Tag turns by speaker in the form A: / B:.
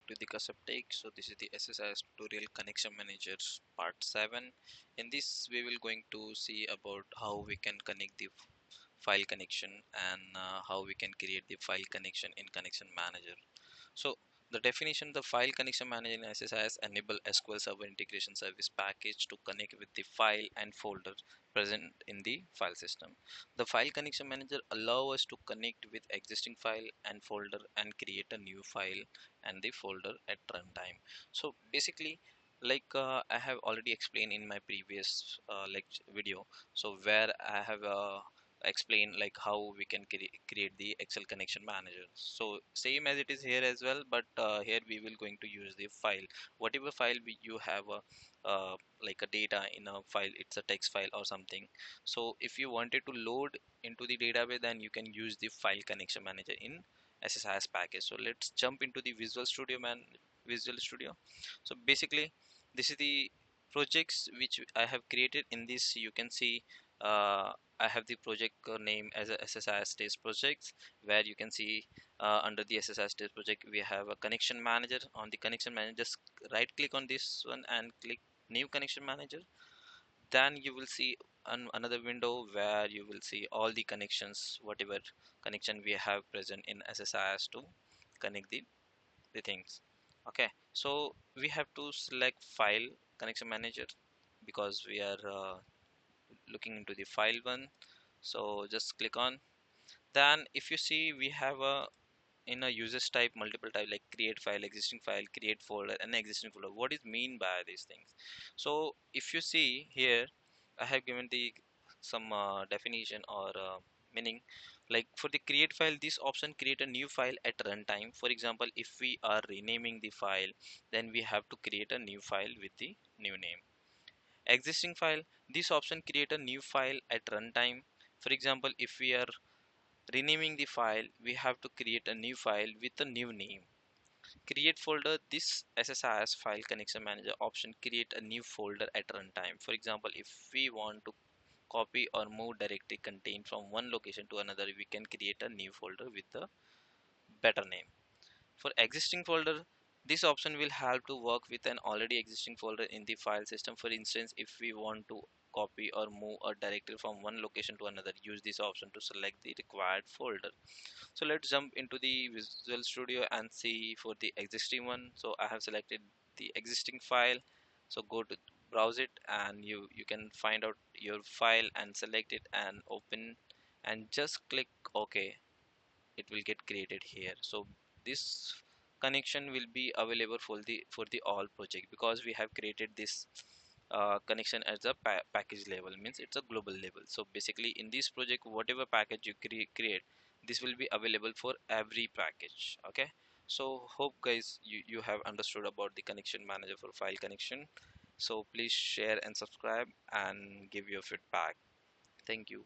A: to the Kashyap Tech. So this is the SSIS Tutorial Connection Manager part 7. In this we will going to see about how we can connect the file connection and how we can create the file connection in Connection Manager. So the definition, the file connection manager in SSIS enable SQL Server Integration Service package to connect with the file and folder present in the file system. The file connection manager allow us to connect with existing file and folder and create a new file and the folder at runtime. So basically, like I have already explained in my previous video, so where I have explain like how we can create the Excel connection manager. So same as it is here as well, but here we will going to use the file, whatever file you have a like a data in a file, it's a text file or something. So if you wanted to load into the database, then you can use the file connection manager in SSIS package. So let's jump into the Visual Studio. So basically this is the projects which I have created. In this you can see I have the project name as a SSIS test projects, where you can see under the SSIS test project we have a connection manager. On the connection manager, just right click on this one and click new connection manager. Then you will see another window where you will see all the connections, whatever connection we have present in SSIS to connect the things. Okay, so we have to select file connection manager because we are looking into the file one. So just click on. Then if you see we have a in a users type multiple type, like create file, existing file, create folder and existing folder. What is mean by these things? So if you see here, I have given the some definition or meaning. Like for the create file, this option create a new file at runtime. For example, if we are renaming the file, then we have to create a new file with the new name. Existing file, this option create a new file at runtime. For example, if we are renaming the file, we have to create a new file with a new name. Create folder, this SSIS file connection manager option create a new folder at runtime. For example, if we want to copy or move directory contained from one location to another, we can create a new folder with a better name. For existing folder, this option will have to work with an already existing folder in the file system. For instance, if we want to copy or move a directory from one location to another, use this option to select the required folder. So let's jump into the Visual Studio and see for the existing one. So I have selected the existing file. So go to browse it and you can find out your file and select it and open and just click OK. It will get created here. So this connection will be available for the all project, because we have created this connection as a package level, means it's a global level. So basically in this project, whatever package you create, this will be available for every package. Okay, so hope guys you have understood about the connection manager for file connection. So please share and subscribe and give your feedback. Thank you.